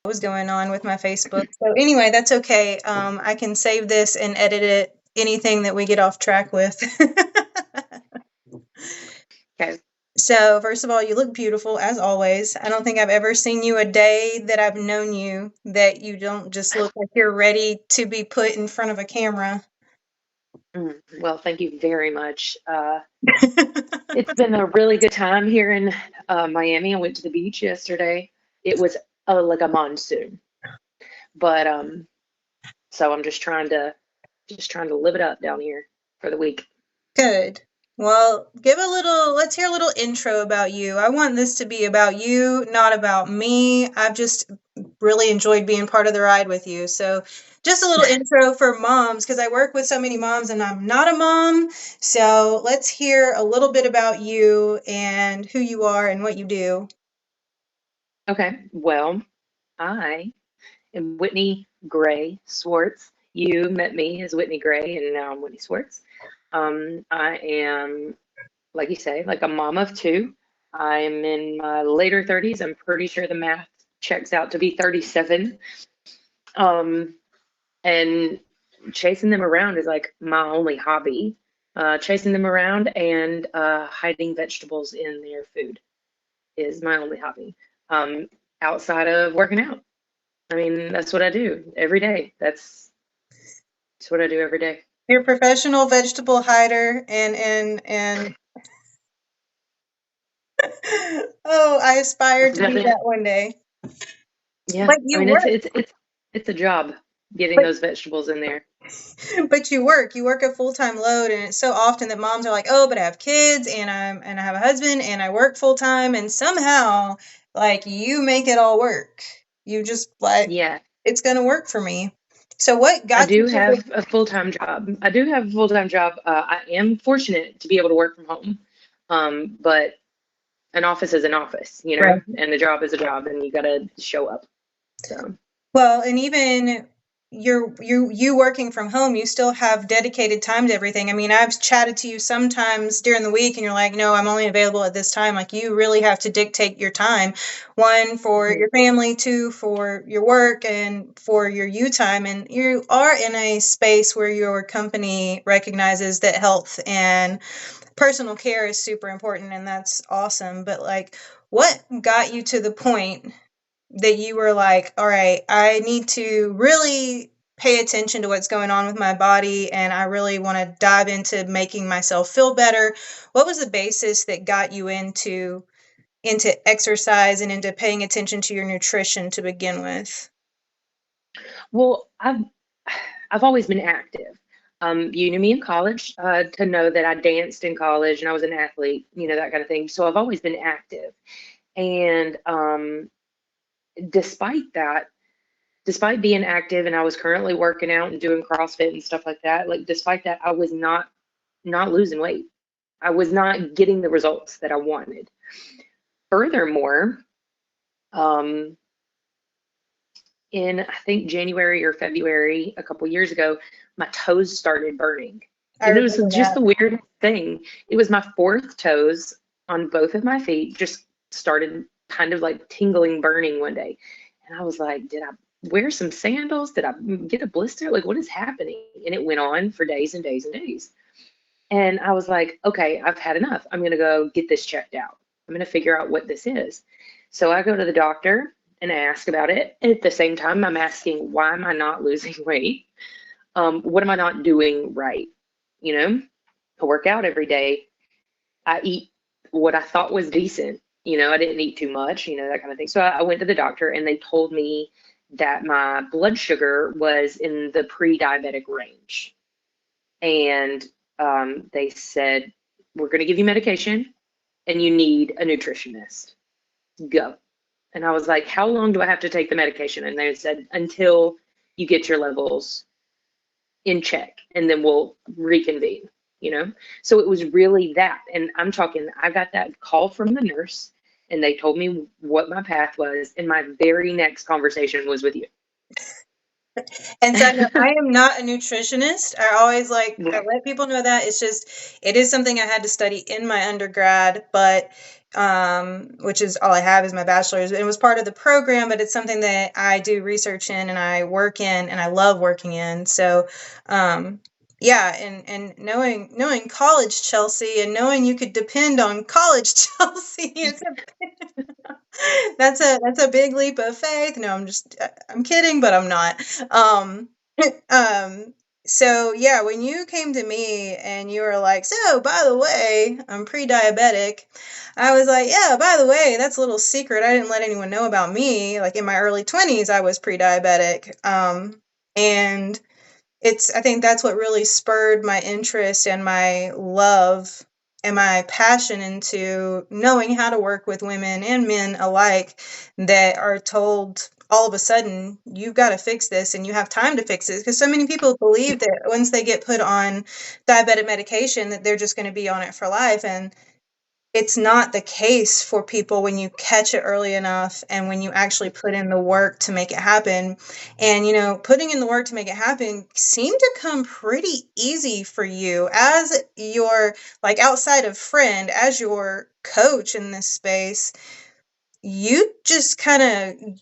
was going on with my Facebook. So anyway, that's okay. I can save this and edit it. Anything that we get off track with. Okay. So first of all, you look beautiful as always. I don't think I've ever seen you a day that I've known you that you don't just look like you're ready to be put in front of a camera. Well, thank you very much. It's been a really good time here in Miami. I went to the beach yesterday. It was like a monsoon, but so I'm just trying to live it up down here for the week. Good. Well, let's hear a little intro about you. I want this to be about you, not about me. I've just really enjoyed being part of the ride with you. So, just a little intro for moms, because I work with so many moms and I'm not a mom. So, let's hear a little bit about you and who you are and what you do. Okay. Well, I am Whitney Gray Swartz. You met me as Whitney Gray, and now I'm Whitney Swartz. I am, like you say, like a mom of two. I'm in my later 30s. I'm pretty sure the math checks out to be 37. Um, and chasing them around is like my only hobby. Chasing them around and hiding vegetables in their food is my only hobby. Um, Outside of working out. I mean, that's what I do every day. That's what I do every day. You're a professional vegetable hider and oh, I aspire to be Definitely, that one day. yeah. But I you mean, work. it's a job getting But those vegetables in there. But you work a full-time load, and it's so often that moms are like, "Oh, but I have kids and I have a husband and I work full-time," and somehow like you make it all work. You just like Yeah, it's going to work for me. So what I got you do to the have a full-time job. I do have a full-time job. I am fortunate to be able to work from home. But an office is an office, right? and a job is a job, and you got to show up. So, Well, and even you working from home, you still have dedicated time to everything. I mean, I've chatted to you sometimes during the week and you're like, "No, I'm only available at this time." Like you really have to dictate your time. One for mhm. your family, two for your work and for your you time. And you are in a space where your company recognizes that health and personal care is super important and that's awesome. But like what got you to the point that you were like, all right, I need to really pay attention to what's going on with my body and I really want to dive into making myself feel better. What was the basis that got you into exercise and into paying attention to your nutrition to begin with? Well, I've always been active. You knew me in college to know that I danced in college and I was an athlete, that kind of thing. So I've always been active. And despite that, despite being active and I was currently working out and doing CrossFit and stuff like that, like despite that, I was not losing weight. I was not getting the results that I wanted. Furthermore, um, in I think January or February a couple years ago, my toes started burning. I And it was remember just that. the weirdest thing. It was my fourth toes on both of my feet just started kind of like tingling, burning one day. And I was like, did I wear some sandals? Did I get a blister? Like, what is happening? And it went on for days and days and days. And I was like, okay, I've had enough. I'm going to go get this checked out. I'm going to figure out what this is. So I go to the doctor and ask about it. And at the same time, I'm asking, why am I not losing weight? What am I not doing right? You know, I work out every day. I eat what I thought was decent. I didn't eat too much, that kind of thing. So I went to the doctor and they told me that my blood sugar was in the pre-diabetic range. And they said, we're going to give you medication and you need a nutritionist. Go. And I was like, how long do I have to take the medication? And they said, until you get your levels in check and then we'll reconvene. So it was really that. And I'm talking, I got that call from the nurse and they told me what my path was. And my very next conversation was with you. And so I am not a nutritionist. I always I Right. let people know that it's just it is something I had to study in my undergrad, but which is all I have is my bachelor's. It was part of the program, but it's something that I do research in and I work in and I love working in. So, yeah, and knowing college Chelsea and knowing you could depend on college Chelsea is that's a big leap of faith. No, I'm kidding, but I'm not. Um, so yeah, when you came to me and you were like, "So, by the way, I'm pre-diabetic," I was like, "Yeah, by the way, that's a little secret. I didn't let anyone know about me. Like in my early 20s, I was pre-diabetic." And I think that's what really spurred my interest and my love and my passion into knowing how to work with women and men alike that are told all of a sudden you've got to fix this and you have time to fix it, because so many people believe that once they get put on diabetic medication that they're just going to be on it for life, and it's not the case for people when you catch it early enough and when you actually put in the work to make it happen. And, putting in the work to make it happen seemed to come pretty easy for you as your, like, outside of friend, as your coach in this space. You just kind of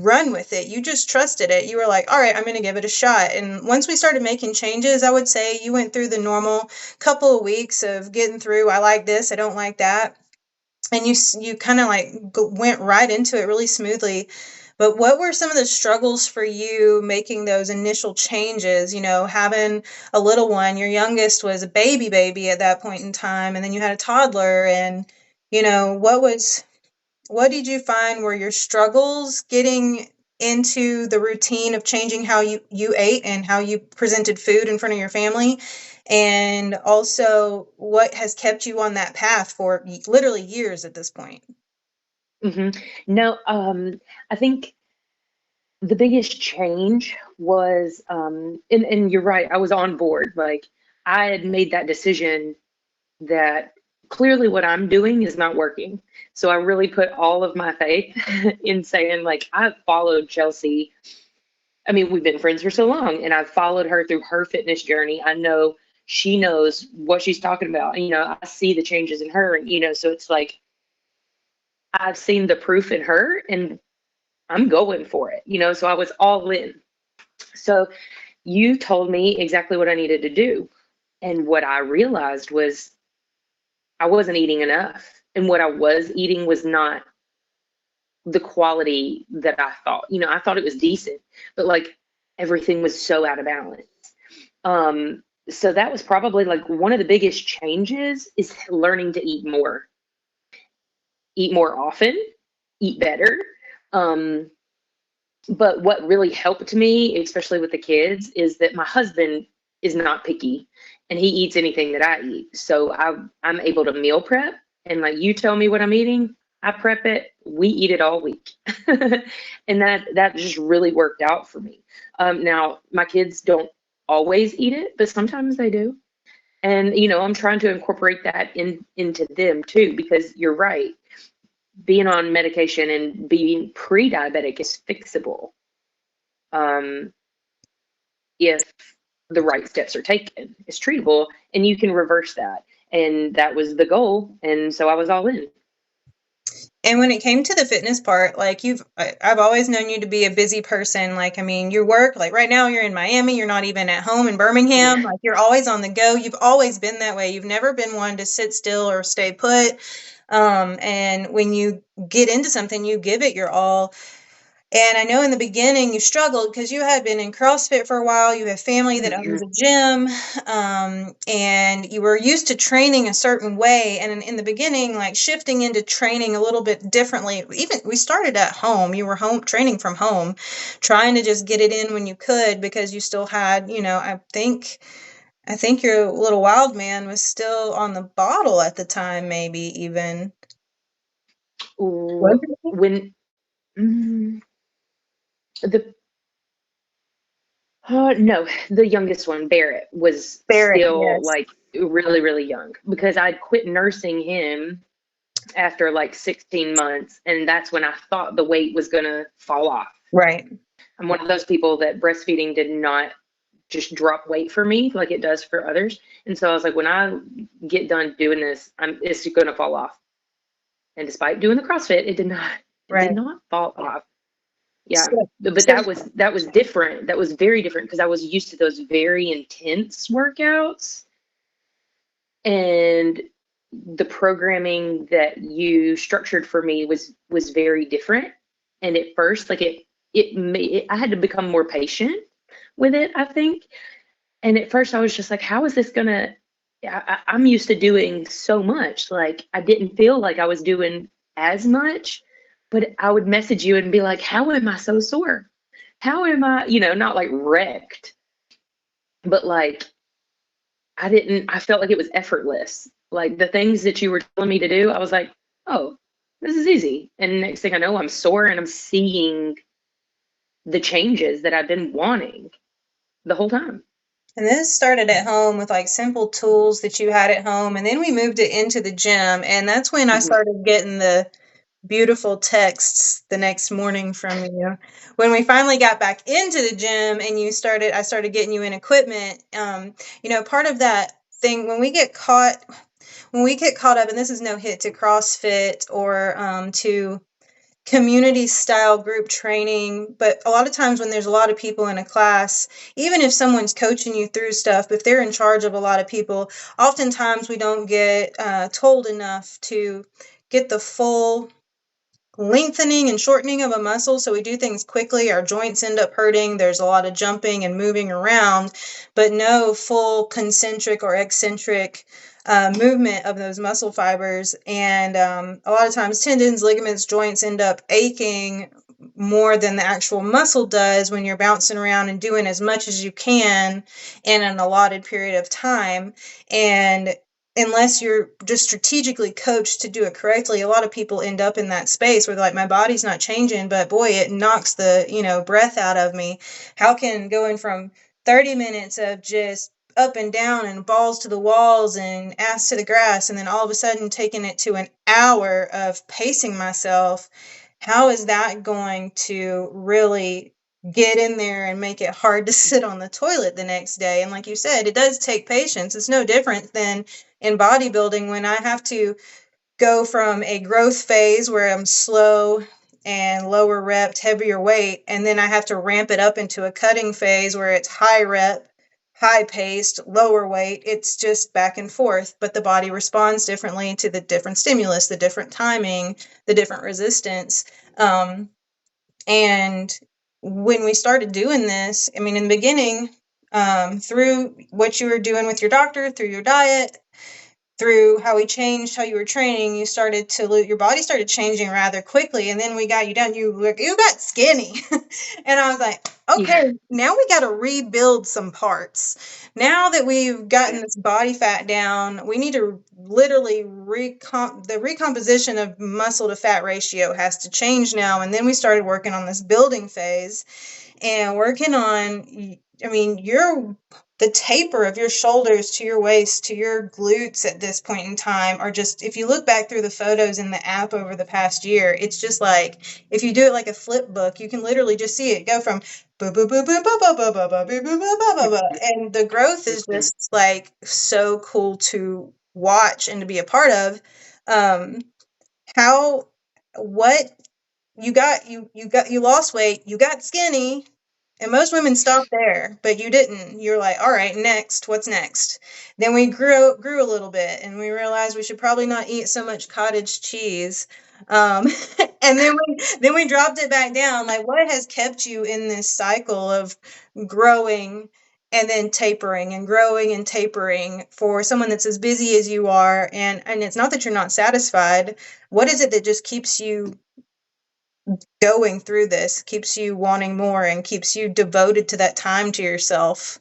run with it. You just trusted it. You were like, all right, I'm going to give it a shot. And once we started making changes, I would say you went through the normal couple of weeks of getting through, I like this, I don't like that. And you kind of like went right into it really smoothly. But what were some of the struggles for you making those initial changes, having a little one? Your youngest was a baby at that point in time, and then you had a toddler. And, what did you find were your struggles getting into the routine of changing how you ate and how you presented food in front of your family? And also, what has kept you on that path for literally years at this point? No, I think the biggest change was, and you're right, I was on board. Like, I had made that decision that clearly what I'm doing is not working. So I really put all of my faith in saying, like, I've followed Chelsea. I mean, we've been friends for so long, and I've followed her through her fitness journey. I know she knows what she's talking about. And, I see the changes in her, and, so it's like I've seen the proof in her and I'm going for it, so I was all in. So you told me exactly what I needed to do. And what I realized was I wasn't eating enough. And what I was eating was not the quality that I thought. I thought it was decent, but like everything was so out of balance. So that was probably like one of the biggest changes is learning to eat more often, eat better. But what really helped me, especially with the kids, is that my husband is not picky and he eats anything that I eat. So I'm able to meal prep, and like you tell me what I'm eating, I prep it, we eat it all week. And that just really worked out for me. Now my kids don't always eat it, but sometimes they do. And I'm trying to incorporate that into them too, because you're right, being on medication and being pre-diabetic is fixable, if the right steps are taken. It's treatable, and you can reverse that. And that was the goal. And so I was all in. And when it came to the fitness part, like I've always known you to be a busy person. Like, I mean, your work, like right now you're in Miami, you're not even at home in Birmingham. Like, you're always on the go. You've always been that way. You've never been one to sit still or stay put. And when you get into something, you give it your all. And I know in the beginning you struggled because you had been in CrossFit for a while. You have family that owns a gym, and you were used to training a certain way. And in the beginning, like shifting into training a little bit differently. Even we started at home. You were home training from home, trying to just get it in when you could because you still had, I think your little wild man was still on the bottle at the time, maybe even. When the no, the youngest one, Barrett, was still Yes. like really, really young, because I'd quit nursing him after like 16 months. And that's when I thought the weight was going to fall off. Right. I'm one of those people that breastfeeding did not just drop weight for me like it does for others. And so I was like, when I get done doing this, it's going to fall off. And despite doing the CrossFit, it did Right. not fall off. Yeah. So, But so that was different. That was very different because I was used to those very intense workouts, and the programming that you structured for me was very different. And at first, like I had to become more patient with it, I think. And at first I was just like, how is this gonna, I'm used to doing so much. Like I didn't feel like I was doing as much, but I would message you and be like, how am I so sore? How am I, not like wrecked, but like I felt like it was effortless. Like the things that you were telling me to do, I was like, oh, this is easy. And next thing I know, I'm sore and I'm seeing the changes that I've been wanting the whole time. And this started at home with like simple tools that you had at home. And then we moved it into the gym. And that's when I Mhm. started getting the beautiful texts the next morning from you. When we finally got back into the gym and I started getting you in equipment. Part of that thing when we get caught up, and this is no hit to CrossFit or to community style group training, but a lot of times when there's a lot of people in a class, even if someone's coaching you through stuff, if they're in charge of a lot of people, oftentimes we don't get told enough to get the full lengthening and shortening of a muscle. So we do things quickly, our joints end up hurting, there's a lot of jumping and moving around, but no full concentric or eccentric movement of those muscle fibers. And a lot of times tendons, ligaments, joints end up aching more than the actual muscle does when you're bouncing around and doing as much as you can in an allotted period of time. And unless you're just strategically coached to do it correctly, a lot of people end up in that space where they're like, my body's not changing, but boy, it knocks the, breath out of me. How can going from 30 minutes of just up and down and balls to the walls and ass to the grass, and then all of a sudden taking it to an hour of pacing myself, how is that going to really get in there and make it hard to sit on the toilet the next day? And like you said, it does take patience. It's no different than in bodybuilding when I have to go from a growth phase where I'm slow and lower rep, heavier weight, and then I have to ramp it up into a cutting phase where it's high rep, high paced, lower weight. It's just back and forth, but the body responds differently to the different stimulus, the different timing, the different resistance. And when we started doing this, I mean, in the beginning, through what you were doing with your doctor, through your diet, through how we changed how you were training, you started to your body started changing rather quickly, and then we got you down. You got skinny, and I was like, okay, Yeah. now we got to rebuild some parts. Now that we've gotten this body fat down, we need to literally the recomposition of muscle to fat ratio has to change now. And then we started working on this building phase and working on. I mean, the taper of your shoulders to your waist to your glutes at this point in time are just, if you look back through the photos in the app over the past year, it's just like, if you do it like a flip book, you can literally just see it go from boo boo boo boo boo boo boo boo boo boo boo boo boo boo, and the growth is Mhm. just like so cool to watch and to be a part of. um how what you lost weight, you got skinny, and most women stop there, but you didn't. You're like, all right, next, what's next? Then we grew a little bit, and we realized we should probably not eat so much cottage cheese. Um, and then we dropped it back down. Like, what has kept you in this cycle of growing and then tapering and growing and tapering for someone that's as busy as you are? And it's not that you're not satisfied. What is it that just keeps you going through this, keeps you wanting more, and keeps you devoted to that time to yourself?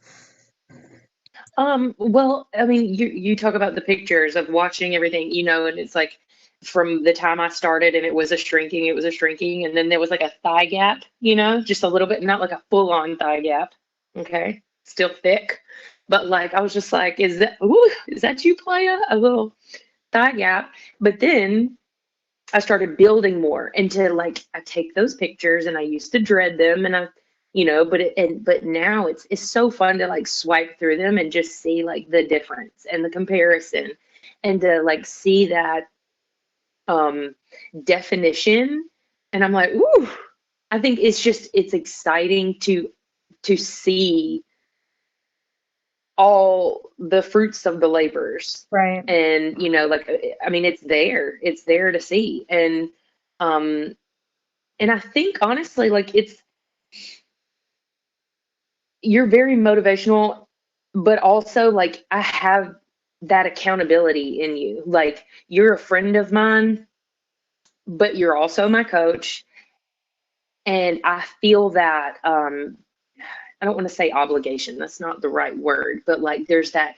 Well, I mean, you talk about the pictures of watching everything, and it's like from the time I started and it was a shrinking, and then there was like a thigh gap, just a little bit, not like a full on thigh gap. Okay. Still thick. But like I was just like, is that you, playa? A little thigh gap. But then I started building more into like I take those pictures and I used to dread them and but now it's so fun to like swipe through them and just see like the difference and the comparison and to like see that definition. And I'm like, ooh, I think it's exciting to see all the fruits of the labors. Right. And, like, I mean, it's there to see. Um, and I think honestly, like, you're very motivational, but also like I have that accountability in you. Like, you're a friend of mine, but you're also my coach. And I feel that, I don't want to say obligation, that's not the right word, but like there's that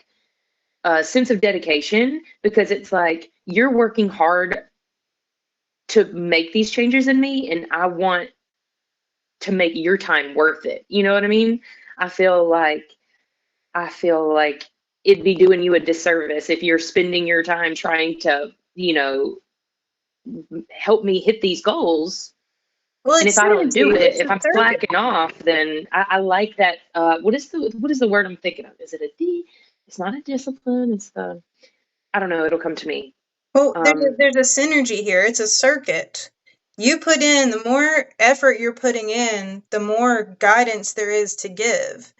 sense of dedication, because it's like you're working hard to make these changes in me, and I want to make your time worth it. You know what I mean? I feel like I feel like it'd be doing you a disservice if you're spending your time trying to, help me hit these goals. Well, And it's if I don't do synergy. it, It's if a I'm circuit. slacking off, then I like that. What is the word I'm thinking of? Is it a D? It's not a discipline. I don't know. It'll come to me. Well, Um, there's a synergy here. It's a circuit. You put in, the more effort you're putting in, the more guidance there is to give.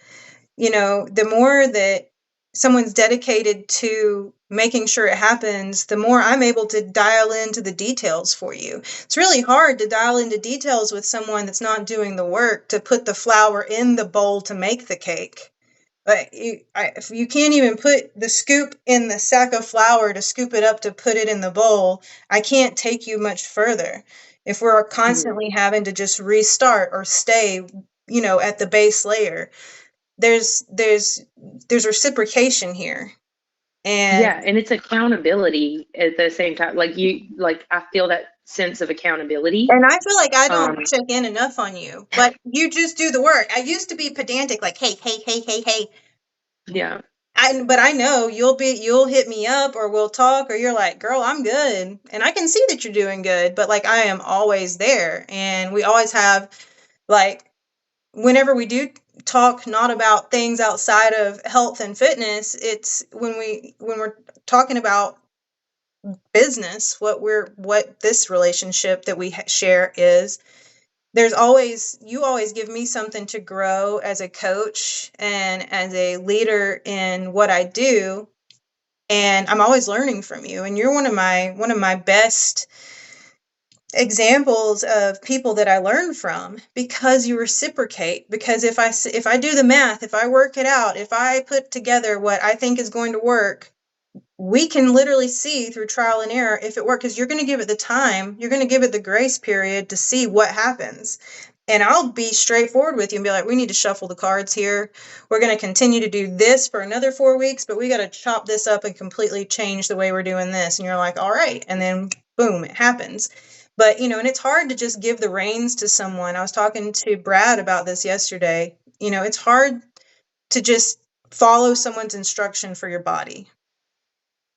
The more that someone's dedicated to making sure it happens, the more I'm able to dial into the details for you. It's really hard to dial into details with someone that's not doing the work to put the flour in the bowl to make the cake. Like if you can't even put the scoop in the sack of flour to scoop it up to put it in the bowl, I can't take you much further. If we're mhm. constantly having to just restart or stay, at the base layer, there's reciprocation here. And Yeah, and it's accountability at the same time. Like I feel that sense of accountability. I feel like I don't Um, check in enough on you, but you just do the work. I used to be pedantic, like, hey, hey, hey, hey, hey. yeah, But I know you'll hit me up, or we'll talk, or you're like, girl, I'm good. And I can see that you're doing good, but like, I am always there. And we always have, like, whenever we do talk, not about things outside of health and fitness, it's when we're talking about business, what this relationship that we share is. You always give me something to grow as a coach and as a leader in what I do, and I'm always learning from you, and you're one of my best examples of people that I learn from, because you reciprocate. Because if I do the math, if I work it out, if I put together what I think is going to work, we can literally see through trial and error if it works, because you're going to give it the time, you're going to give it the grace period to see what happens. And I'll be straightforward with you and be like, we need to shuffle the cards here. We're going to continue to do this for another 4 weeks, but we got to chop this up and completely change the way we're doing this. And you're like, all right. And then boom, it happens. But, and it's hard to just give the reins to someone. I was talking to Brad about this yesterday. It's hard to just follow someone's instruction for your body.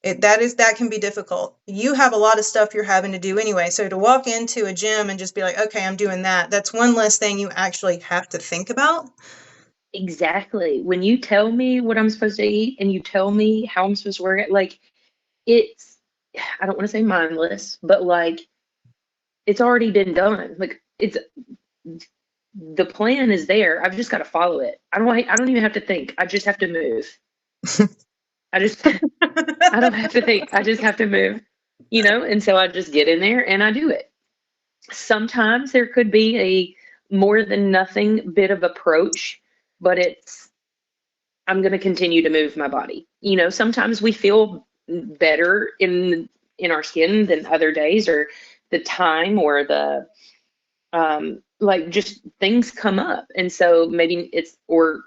That can be difficult. You have a lot of stuff you're having to do anyway. So to walk into a gym and just be like, okay, I'm doing that, that's one less thing you actually have to think about. exactly. When you tell me what I'm supposed to eat and you tell me how I'm supposed to work it, like it's, I don't want to say mindless, but like it's already been done. Like the plan is there. I've just got to follow it. I don't even have to think. I just have to move. I just I don't have to think. I just have to move. And so I just get in there and I do it. Sometimes there could be a more than nothing bit of approach, but I'm going to continue to move my body. Sometimes we feel better in our skin than other days, or the time, or the like just things come up. And so maybe it's, or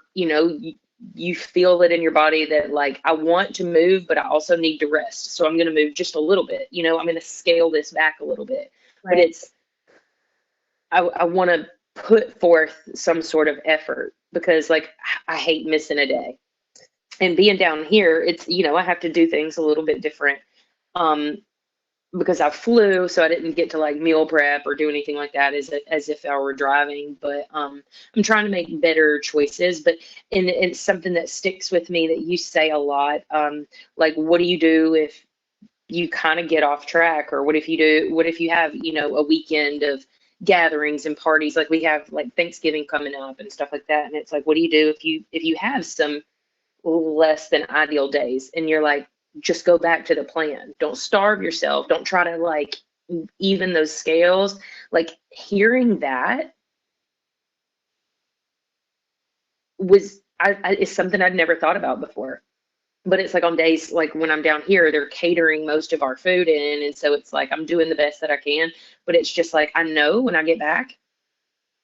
you feel it in your body that like, I want to move, but I also need to rest. So I'm going to move just a little bit, I'm going to scale this back a little bit, but Right. I want to put forth some sort of effort, because like I hate missing a day. And being down here, it's, I have to do things a little bit different. Because I flew, so I didn't get to like meal prep or do anything like that as if I were driving. But I'm trying to make better choices. But and it's something that sticks with me that you say a lot. Like, what do you do if you kind of get off track? Or what if you have, a weekend of gatherings and parties, like we have like Thanksgiving coming up and stuff like that. And it's like, what do you do if you have some less than ideal days, and you're like, just go back to the plan. Don't starve yourself. Don't try to like even those scales. Like hearing that is something I'd never thought about before. But it's like on days like when I'm down here, they're catering most of our food in. And so it's like I'm doing the best that I can. But it's just like I know when I get back,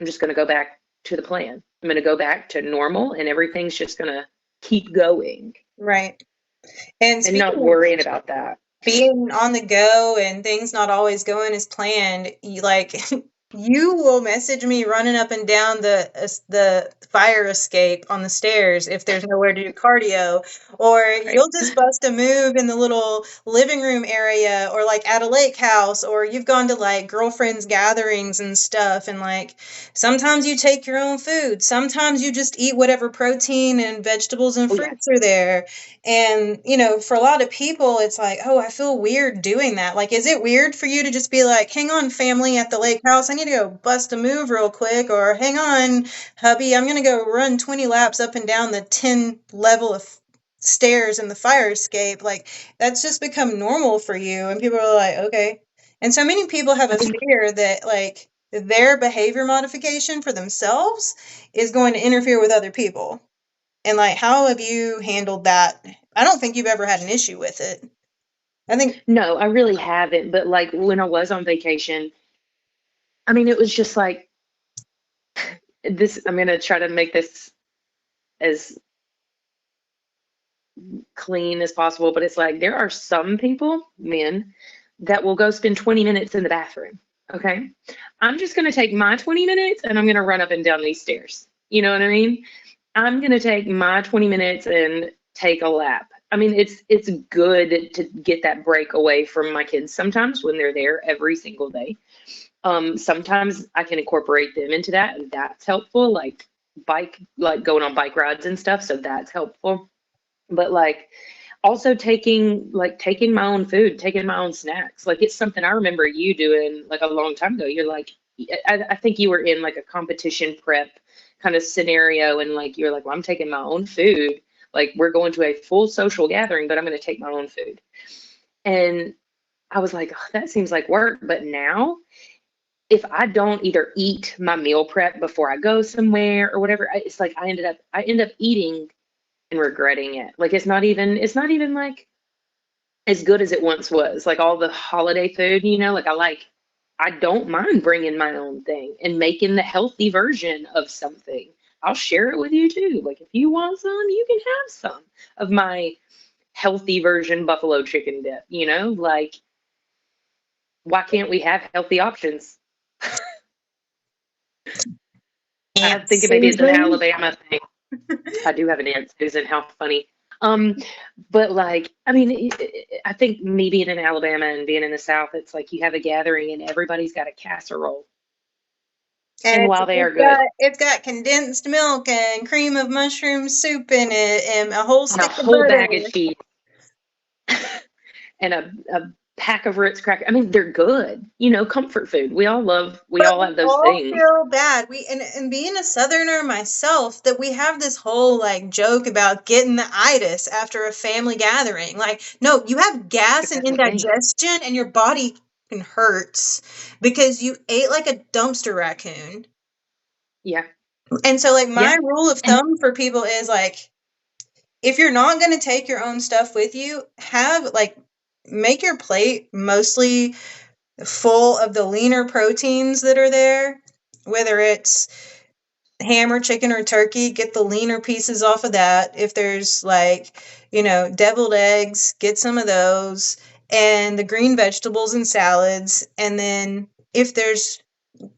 I'm just going to go back to the plan. I'm going to go back to normal, and everything's just going to keep going. Right. And And not speaking of worrying about that. being on the go and things not always going as planned, you like you will message me running up and down the fire escape on the stairs if there's nowhere to do cardio, or Right. you'll just bust a move in the little living room area, or like at a lake house, or you've gone to like girlfriends gatherings and stuff, and like sometimes you take your own food, sometimes you just eat whatever protein and vegetables and Oh yeah. fruits are there. And, for a lot of people, it's like, oh, I feel weird doing that. Like, is it weird for you to just be like, hang on, family at the lake house, I need to go bust a move real quick? Or hang on, hubby, I'm going to go run 20 laps up and down the 10 level of stairs in the fire escape. Like, that's just become normal for you. And people are like, okay. And so many people have a fear that, like, their behavior modification for themselves is going to interfere with other people. And like, how have you handled that? I don't think you've ever had an issue with it. I think, No, I really haven't. But like when I was on vacation, I mean, it was just like this. I'm going to try to make this as clean as possible, but it's like there are some people, men, that will go spend 20 minutes in the bathroom. Okay. I'm just going to take my 20 minutes and I'm going to run up and down these stairs. You know what I mean? I'm going to take my 20 minutes and take a lap. I mean, it's good to get that break away from my kids sometimes when they're there every single day. Sometimes I can incorporate them into that, and that's helpful, like going on bike rides and stuff. So that's helpful. But like also taking my own food, taking my own snacks. Like it's something I remember you doing like a long time ago. You're like, I think you were in like a competition prep kind of scenario, and like you're like, well, I'm taking my own food. Like we're going to a full social gathering, but I'm going to take my own food. And I was like, oh, that seems like work. But now, if I don't either eat my meal prep before I go somewhere or whatever, it's like I end up eating and regretting it. Like it's not even like as good as it once was. Like all the holiday food, like I don't mind bringing my own thing and making the healthy version of something. I'll share it with you too. Like if you want some, you can have some of my healthy version buffalo chicken dip, like why can't we have healthy options? I Aunt think maybe it's an Susan. Alabama thing. I do have an Aunt Susan. How funny. But like, I mean, I think me being in Alabama and being in the South, it's like you have a gathering and everybody's got a casserole. And And it's, while they are it's good, got it's got condensed milk and cream of mushroom soup in it and a whole and a stick of whole butter. bag of cheese and a pack of Ritz crackers. I mean, they're good, comfort food. We But all we have those all things. feel bad. And being a southerner myself, that we have this whole like joke about getting the itis after a family gathering. Like, no, you have But gas and that's the thing. indigestion and your body fucking hurts because you ate like a dumpster raccoon. Yeah. And so like my Yeah. rule of And thumb for people is like, if you're not going to take your own stuff with you, have like make your plate mostly full of the leaner proteins that are there, whether it's ham or chicken or turkey, get the leaner pieces off of that. If there's like, deviled eggs, get some of those, and the green vegetables and salads. And then if there's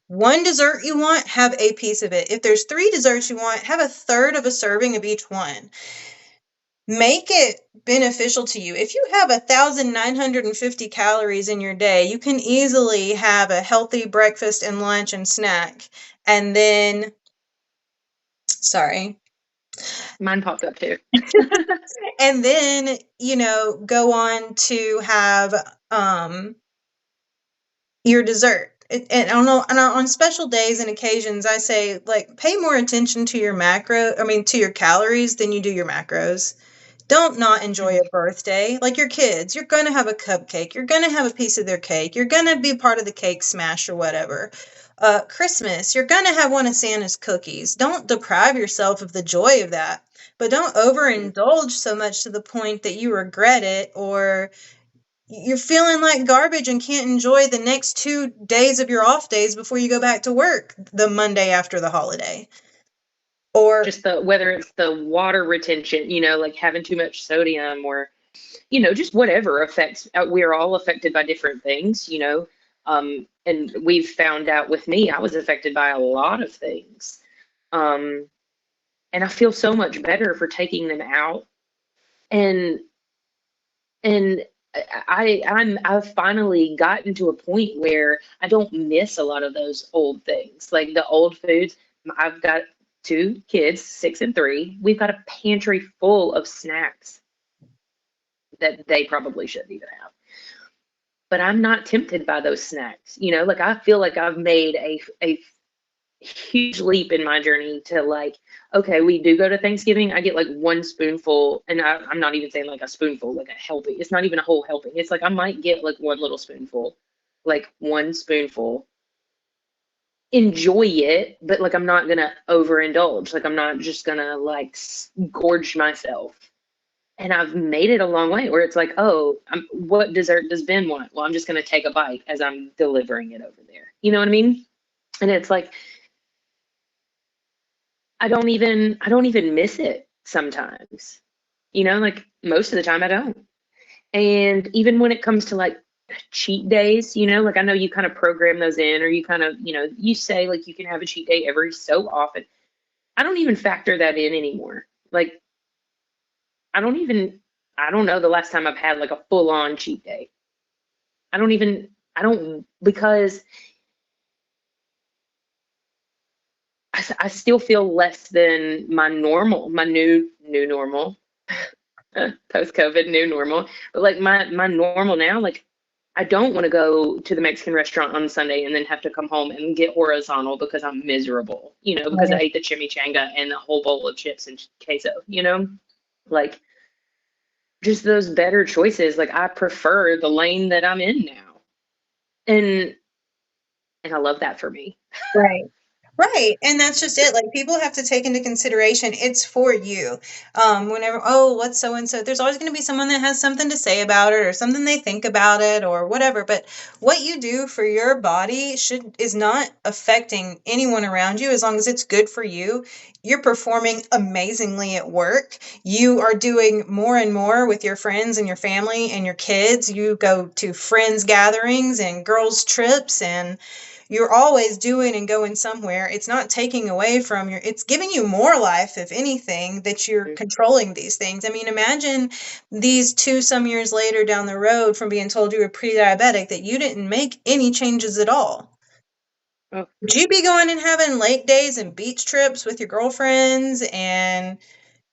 one dessert you want, have a piece of it. If there's three desserts you want, have a third of a serving of each one. Make it beneficial to you. If you have 1,950 calories in your day, you can easily have a healthy breakfast and lunch and snack. And then, sorry. Mine popped up too. And then, go on to have your dessert. And I don't know, and on special days and occasions, I say, like, pay more attention to to your calories than you do your macros. Don't not enjoy Mhm. a birthday. Like your kids, you're going to have a cupcake. You're going to have a piece of their cake. You're going to be part of the cake smash or whatever. Christmas, you're going to have one of Santa's cookies. Don't deprive yourself of the joy of that. But don't overindulge so much to the point that you regret it, or you're feeling like garbage and can't enjoy the next 2 days of your off days before you go back to work the Monday after the holiday. Or, Just whether it's the water retention, like having too much sodium, or just whatever affects, we're all affected by different things, and we've found out with me, I was affected by a lot of things. And I feel so much better for taking them out. And and I've finally gotten to a point where I don't miss a lot of those old things, like the old foods. I've got 2 kids, 6 and 3. We've got a pantry full of snacks that they probably shouldn't even have. But I'm not tempted by those snacks. Like I feel like I've made a huge leap in my journey to, like, okay, we do go to Thanksgiving. I get like one spoonful, and I'm not even saying like a spoonful, like a helping. It's not even a whole helping. It's like I might get like one little spoonful, like one spoonful. Enjoy it, but like I'm not gonna overindulge. Like I'm not just gonna like gorge myself. And I've made it a long way where it's like, oh, what dessert does Ben want? Well, I'm just gonna take a bite as I'm delivering it over there. You know what I mean? And it's like I don't even miss it sometimes. Like most of the time I don't. And even when it comes to like cheat days, like I know you kind of program those in, or you kind of, you say like you can have a cheat day every so often. I don't even factor that in anymore. Like I don't even I don't know the last time I've had like a full on cheat day. I don't, because I still feel less than my normal, my new normal, post COVID new normal. But like my normal now, like I don't want to go to the Mexican restaurant on Sunday and then have to come home and get horizontal because I'm miserable, because I ate the chimichanga and a whole bowl of chips and queso, like just those better choices. Like I prefer the lane that I'm in now. And I love that for me. right. Right. And that's just it. Like people have to take into consideration it's for you. Whenever, oh, what's so and so, there's always going to be someone that has something to say about it or something they think about it or whatever. But what you do for your body is not affecting anyone around you as long as it's good for you. You're performing amazingly at work. You are doing more and more with your friends and your family and your kids. You go to friends gatherings and girls trips, and you're always doing and going somewhere. It's not taking away from it's giving you more life, if anything, that you're controlling these things. I mean, imagine these some years later down the road from being told you were pre-diabetic that you didn't make any changes at all. Oh, Would you be going and having lake days and beach trips with your girlfriends and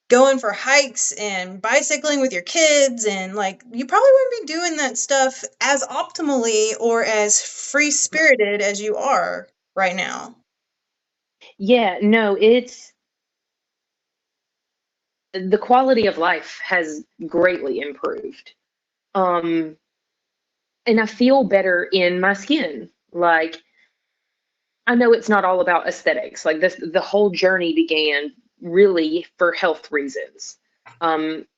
going for hikes and bicycling with your kids, and like you probably wouldn't be doing that stuff as optimally or as free spirited as you are right now. yeah, no, it's the quality of life has greatly improved. Um, and I feel better in my skin. Like I know it's not all about aesthetics. Like the whole journey began really for health reasons.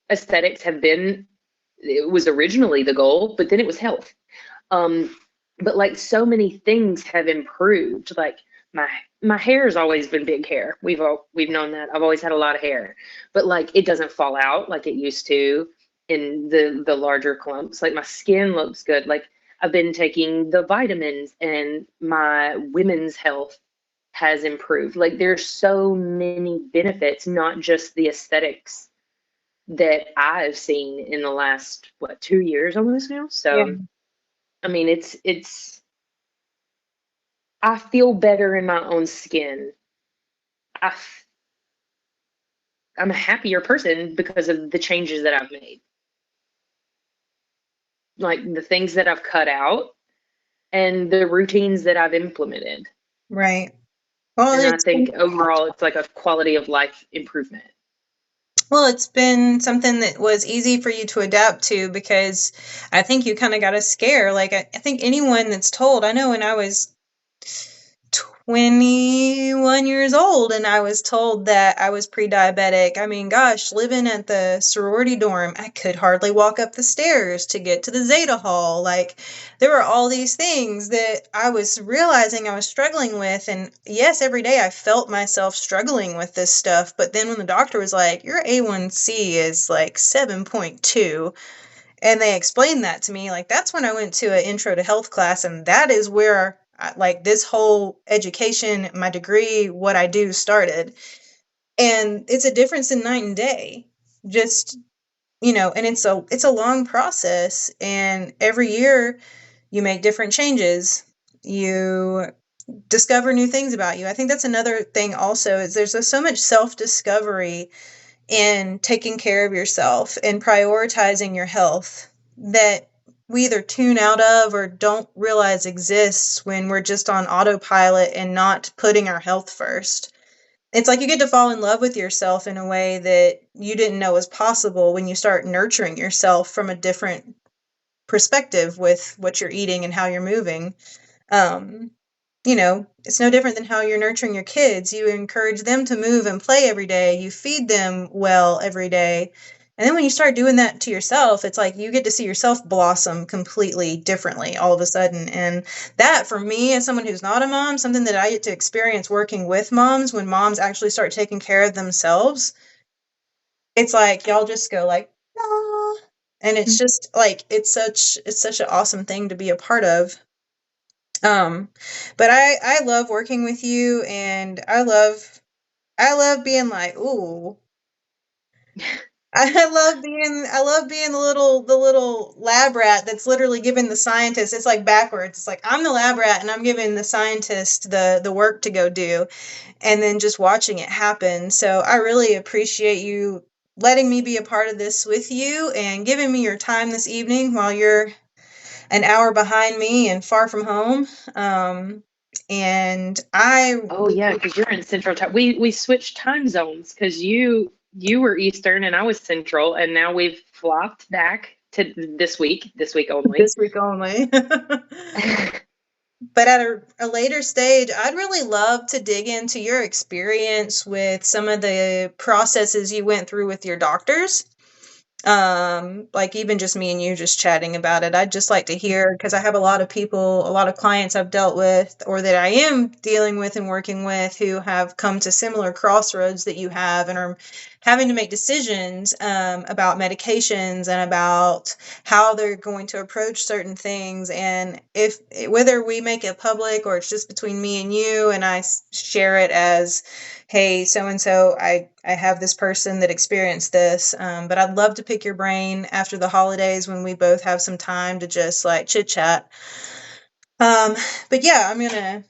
Aesthetics have been, it was originally the goal, but then it was health. Um, but like so many things have improved. Like my my hair has always been big hair. We've known that. I've always had a lot of hair, but like it doesn't fall out like it used to in the larger clumps. Like my skin looks good. Like I've been taking the vitamins, and my women's health has improved. Like there's so many benefits, not just the aesthetics that I've seen in the last 2 years almost now. Yeah. So I mean, it's I feel better in my own skin. I I'm a happier person because of the changes that I've made. Like the things that I've cut out and the routines that I've implemented. Right. Well, And I think overall it's like a quality of life improvement. it's been something that was easy for you to adapt to because I think you kind of got a scare. Like I think anyone that's told, I know when I was 21 years old and I was told that I was pre-diabetic. I mean, gosh, living at the sorority dorm, I could hardly walk up the stairs to get to the Zeta Hall. Like, there were all these things that I was realizing I was struggling with. And yes, every day I felt myself struggling with this stuff. But then when the doctor was like, your A1C is like 7.2, and they explained that to me, like that's when I went to an intro to health class, and that is where like this whole education, my degree, what I do started. And it's a difference in night and day. Just, and it's a long process, and every year you make different changes. You discover new things about you. I think that's another thing also, is there's so much self-discovery in taking care of yourself and prioritizing your health that we either tune out of or don't realize exists when we're just on autopilot and not putting our health first. It's like you get to fall in love with yourself in a way that you didn't know was possible when you start nurturing yourself from a different perspective with what you're eating and how you're moving. Um, it's no different than how you're nurturing your kids. You encourage them to move and play every day. You feed them well every day. And then when you start doing that to yourself, it's like you get to see yourself blossom completely differently all of a sudden. And that, for me, as someone who's not a mom, something that I get to experience working with moms, when moms actually start taking care of themselves, it's like y'all just go like, ah. And it's just like it's such an awesome thing to be a part of. Um, but I love working with you, and I love being like, ooh. I love being the little lab rat that's literally giving the scientist, it's like backwards. It's like I'm the lab rat and I'm giving the scientist the work to go do, and then just watching it happen. So I really appreciate you letting me be a part of this with you and giving me your time this evening while you're an hour behind me and far from home. And I, Oh yeah, because you're in Central Time. We switched time zones because you were Eastern and I was Central, and now we've flopped back to this week only. this week only. But at a later stage, I'd really love to dig into your experience with some of the processes you went through with your doctors. Like even just me and you just chatting about it, I'd just like to hear, because I have a lot of people, a lot of clients I've dealt with or that I am dealing with and working with who have come to similar crossroads that you have and are having to make decisions about medications and about how they're going to approach certain things, and if whether we make it public or it's just between me and you and I share it as, hey, so and so, I have this person that experienced this. But I'd love to pick your brain after the holidays when we both have some time to just like chit chat. um but yeah, I'm gonna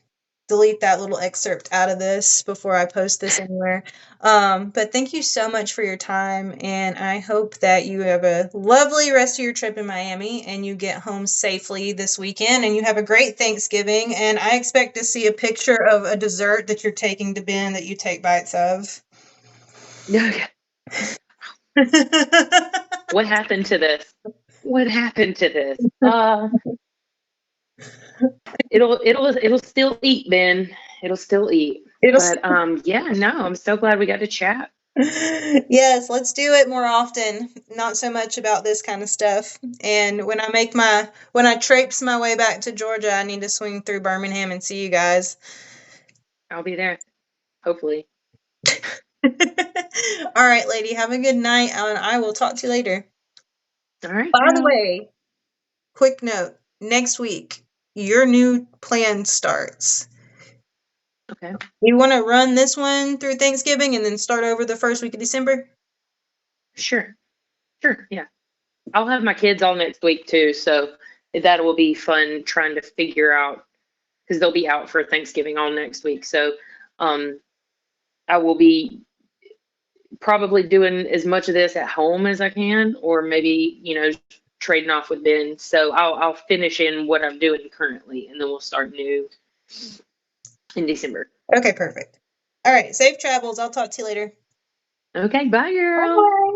delete that little excerpt out of this before I post this anywhere. But thank you so much for your time, and I hope that you have a lovely rest of your trip in Miami and you get home safely this weekend and you have a great Thanksgiving. And I expect to see a picture of a dessert that you're taking to Ben that you take bites of. What happened to this? What happened to this? It'll still eat, Ben. It'll still eat. It'll But yeah, no, I'm so glad we got to chat. Yes, let's do it more often. Not so much about this kind of stuff. And when I traipse my way back to Georgia, I need to swing through Birmingham and see you guys. I'll be there, hopefully. All right, lady, have a good night, and I will talk to you later. All right, By the girl. way, quick note, next week, your new plan starts. Okay. You want to run this one through Thanksgiving and then start over the first week of December? Sure. Yeah. I'll have my kids all next week too, so that will be fun trying to figure out, because they'll be out for Thanksgiving all next week. So I will be probably doing as much of this at home as I can, or maybe, trading off with Ben. So I'll finish in what I'm doing currently, and then we'll start new in December. Okay, perfect. All right, safe travels. I'll talk to you later. Okay, bye, girl. Bye.